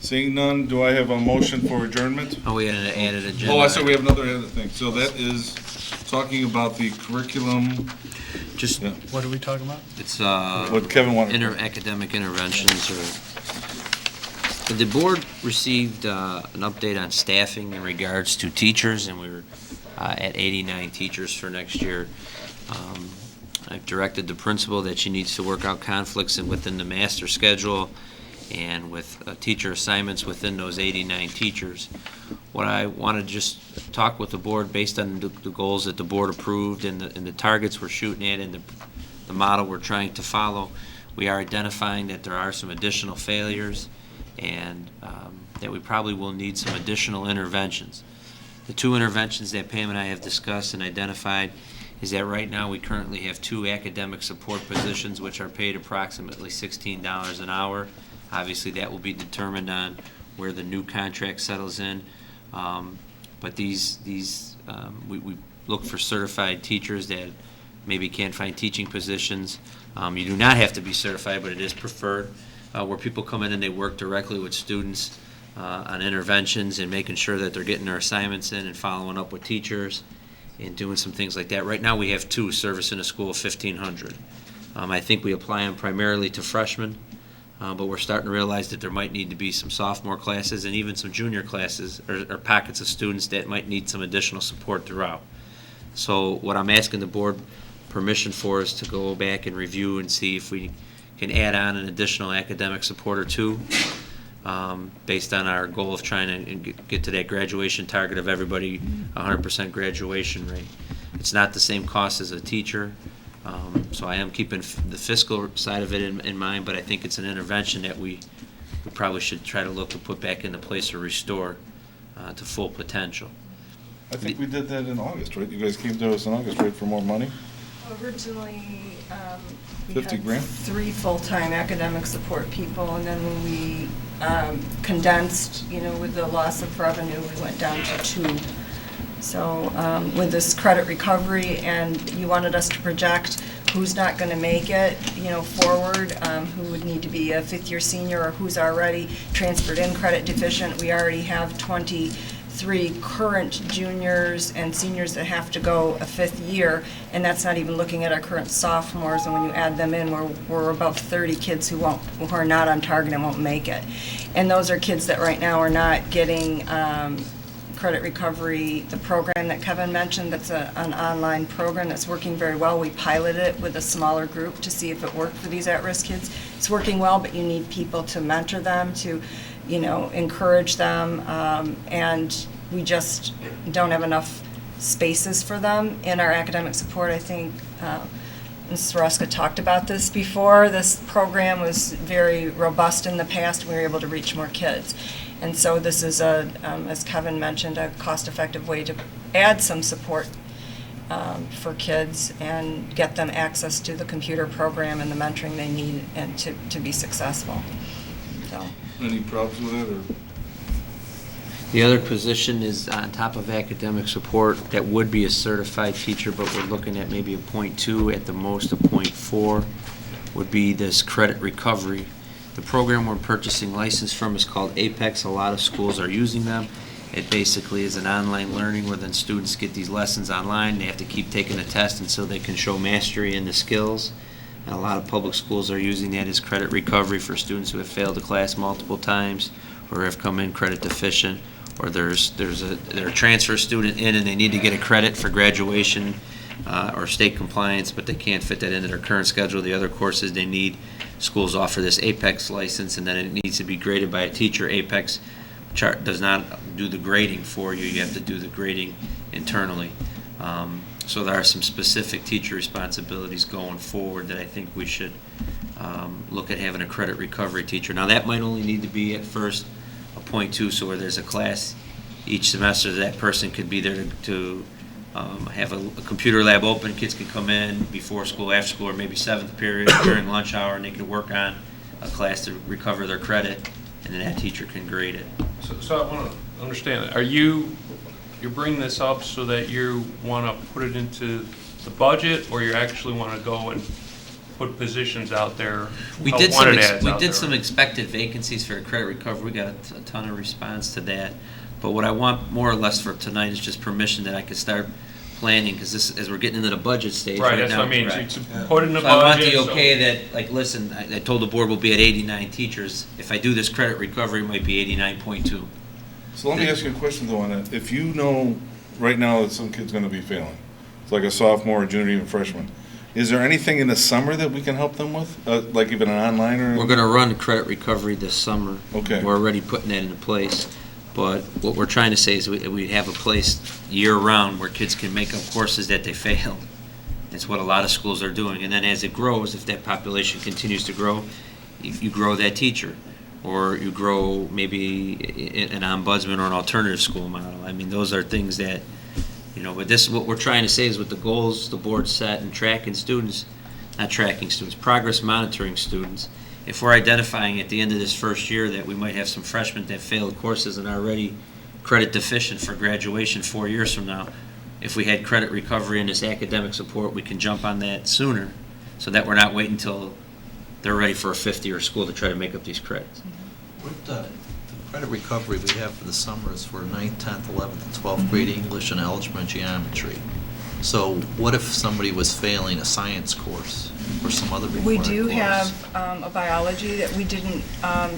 Seeing none, do I have a motion for adjournment? Oh, we had an added agenda. Oh, I said we have another added thing. So that is talking about the curriculum. Just, Yeah. What are we talking about? it's, What Kevin wanted. academic interventions or, the board received, an update on staffing in regards to teachers, and we were, at 89 teachers for next year. I've directed the principal that she needs to work out conflicts within the master schedule and with teacher assignments within those 89 teachers. What I want to just talk with the board based on the goals that the board approved and the targets we're shooting at and the model we're trying to follow, we are identifying that there are some additional failures and that we probably will need some additional interventions. The two interventions that Pam and I have discussed and identified is that right now we currently have 2 academic support positions which are paid approximately $16 an hour. Obviously, that will be determined on where the new contract settles in. But we look for certified teachers that maybe can't find teaching positions. You do not have to be certified, but it is preferred, where people come in and they work directly with students on interventions and making sure that they're getting their assignments in and following up with teachers and doing some things like that. Right now, we have 2 servicing a school of 1,500. I think we apply them primarily to freshmen. But we're starting to realize that there might need to be some sophomore classes and even some junior classes or pockets of students that might need some additional support throughout. So what I'm asking the board permission for is to go back and review and see if we can add on an additional academic support or 2 based on our goal of trying to get to that graduation target of everybody 100% graduation rate. It's not the same cost as a teacher. So I am keeping the fiscal side of it in mind, but I think it's an intervention that we probably should try to look to put back into place or restore to full potential. I think we did that in August, right? You guys came to us in August, right, for more money? Originally, we 50 had grand? 3 full-time academic support people, and then when we condensed, with the loss of revenue, we went down to 2. So with this credit recovery, and you wanted us to project who's not going to make it, forward, who would need to be a 5th-year senior or who's already transferred in credit deficient. We already have 23 current juniors and seniors that have to go a 5th year, and that's not even looking at our current sophomores. And when you add them in, we're above 30 kids who are not on target and won't make it. And those are kids that right now are not getting credit recovery, the program that Kevin mentioned, that's an online program that's working very well. We piloted it with a smaller group to see if it worked for these at-risk kids. It's working well, but you need people to mentor them, to encourage them, and we just don't have enough spaces for them in our academic support. I think Ms. Ruska talked about this before. This program was very robust in the past. We were able to reach more kids. And so this is, as Kevin mentioned, a cost-effective way to add some support for kids and get them access to the computer program and the mentoring they need and to be successful. So. Any problems with it, or? The other position is on top of academic support that would be a certified teacher, but we're looking at maybe a .2, at the most a .4, would be this credit recovery. The program we're purchasing license from is called Apex. A lot of schools are using them. It basically is an online learning where then students get these lessons online. They have to keep taking a test until they can show mastery in the skills. And a lot of public schools are using that as credit recovery for students who have failed a class multiple times or have come in credit deficient, or they're a transfer student in and they need to get a credit for graduation or state compliance, but they can't fit that into their current schedule. The other courses they need, schools offer this Apex license, and then it needs to be graded by a teacher. Apex does not do the grading for you. You have to do the grading internally. So there are some specific teacher responsibilities going forward that I think we should look at having a credit recovery teacher. Now that might only need to be at first a .2, so where there's a class each semester that person could be there to have a computer lab open. Kids can come in before school, after school, or maybe 7th period during lunch hour, and they can work on a class to recover their credit, and then that teacher can grade it. So I want to understand that. You're bringing this up so that you want to put it into the budget, or you actually want to go and put positions out there. We help did some, wanted ads we out did there. some expected vacancies for credit recovery. We got a ton of response to that. But what I want more or less for tonight is just permission that I could start planning, because this, as we're getting into the budget stage right Right, now. that's what I mean, right. to put in the So I want budget. the so- okay that, like, listen, I told the board we'll be at 89 teachers. If I do this credit recovery, it might be 89.2. So let me ask you a question though on that. If you know right now that some kid's gonna be failing, it's like a sophomore, junior, even freshman, is there anything in the summer that we can help them with? Like even an online or? We're gonna run credit recovery this summer. Okay. We're already putting that into place. But what we're trying to say is we have a place year-round where kids can make up courses that they failed. It's what a lot of schools are doing. And then as it grows, if that population continues to grow, you grow that teacher. Or you grow maybe an ombudsman or an alternative school model. I mean, those are things that, but this, what we're trying to say is with the goals the board set and tracking students, not tracking students, progress monitoring students, if we're identifying at the end of this first year that we might have some freshmen that failed courses and are already credit deficient for graduation 4 years from now, if we had credit recovery and this academic support, we can jump on that sooner so that we're not waiting until they're ready for a fifth year of school to try to make up these credits. What the credit recovery we have for the summer is for 9th, 10th, 11th, and 12th grade English and algebra and geometry. So what if somebody was failing a science course or some other required We do course? have a biology that we didn't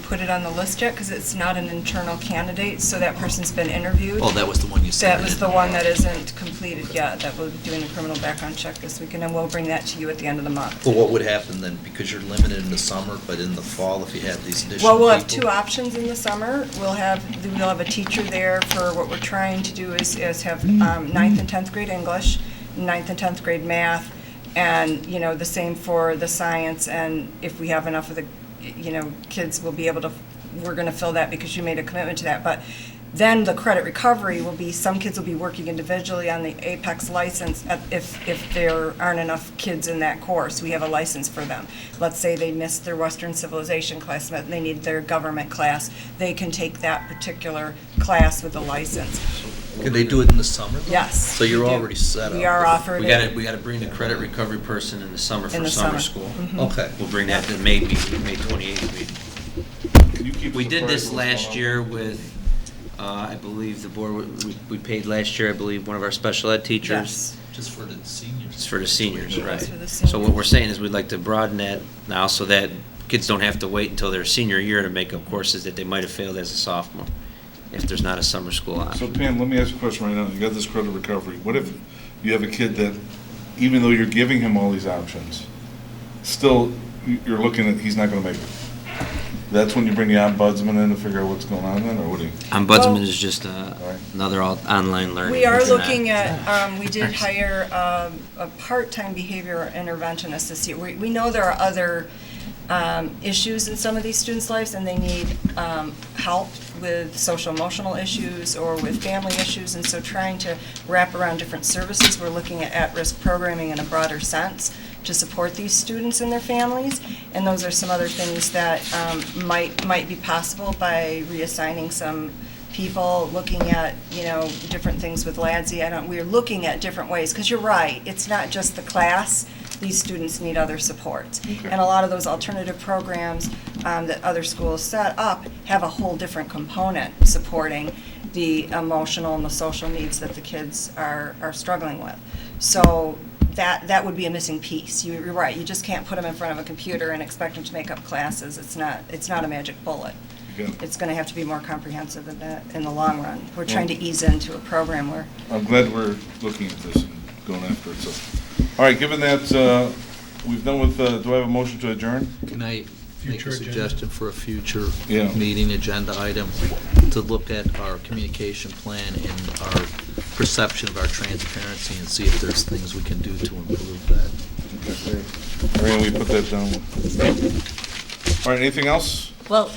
put it on the list yet because it's not an internal candidate, so that person's been interviewed. Oh, that was the one you said. That was the one that isn't completed yet, that we'll be doing a criminal background check this week, and then we'll bring that to you at the end of the month. Well, what would happen then, because you're limited in the summer, but in the fall, if you have these additional Well, we'll have people- two options in the summer. We'll have a teacher there for what we're trying to do is have 9th and 10th grade English, 9th and 10th grade math, and, the same for the science, and if we have enough of the, kids will be able to, we're gonna fill that because you made a commitment to that. But then the credit recovery will be, some kids will be working individually on the Apex license if there aren't enough kids in that course. We have a license for them. Let's say they missed their Western Civilization class, but they need their government class. They can take that particular class with a license. Can they do it in the summer? though? Yes. So you're we do. already set up. We are with it. offered We it. gotta bring the credit recovery person in the summer In for the summer summer. school. Okay. We'll bring that to May meeting, May 28th meeting. Can you keep us We did apprised this of what's last going on? year with, I believe the board, we paid last year, I believe, one of our special ed teachers. Yes. Just for the seniors. It's for the seniors, right. It's for the So what we're seniors. saying is we'd like to broaden that now so that kids don't have to wait until their senior year to make up courses that they might have failed as a sophomore, if there's not a summer school So option. Pam, let me ask you a question right now. You got this credit recovery. What if you have a kid that, even though you're giving him all these options, still you're looking at, he's not gonna make it? That's when you bring the ombudsman in to figure out what's going on then, or what do you? Ombudsman Well- is just right. another online learning. We are They're not- looking at, we did hire a part-time behavior interventionist to see, we know there are other issues in some of these students' lives, and they need help with social emotional issues or with family issues, and so trying to wrap around different services, we're looking at at-risk programming in a broader sense to support these students and their families, and those are some other things that might be possible by reassigning some people, looking at, different things with LADSI. We're looking at different ways, because you're right, it's not just the class, these students need other supports. Okay. And a lot of those alternative programs that other schools set up have a whole different component supporting the emotional and the social needs that the kids are struggling with. So that would be a missing piece. You're right, you just can't put them in front of a computer and expect them to make up classes. It's not a magic bullet. Yeah. It's going to have to be more comprehensive than that in the long run. We're trying to ease into a program where, I'm glad we're looking at this and going after it, so. All right, given that, we've done with, do I have a motion to adjourn? Can I make Future a agenda. suggestion for a future Yeah. meeting agenda item? To look at our communication plan and our perception of our transparency and see if there's things we can do to improve that. Marion, we put that down. All right, anything else? Well,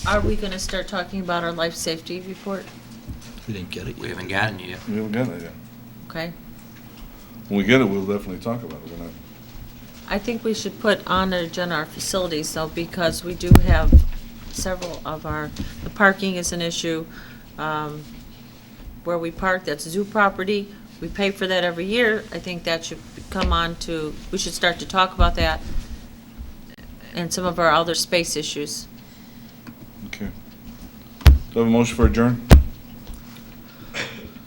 are we going to start talking about our life safety report? We didn't get it yet. We haven't gotten it yet. We haven't got it yet. Okay. When we get it, we'll definitely talk about it. We're not- I think we should put on the agenda our facilities though, because we do have several of the parking is an issue. Where we park, that's zoo property. We pay for that every year. I think that should come on to, we should start to talk about that. and some of our other space issues. Okay. Do I have a motion for adjourn?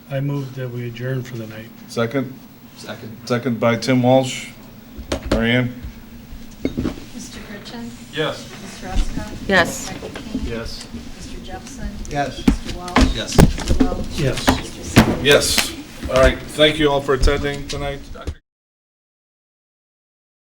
I move that we adjourn for the night. Second? Second. Second by Tim Walsh. Marianne? Mr. Gritchen? Yes. Mr. Ruska? Yes. Dr. King? Yes. Mr. Jefferson? Yes. Mr. Walsh? Yes. Mr. Welch? Yes. Mr. Singh? Yes. All right, thank you all for attending tonight.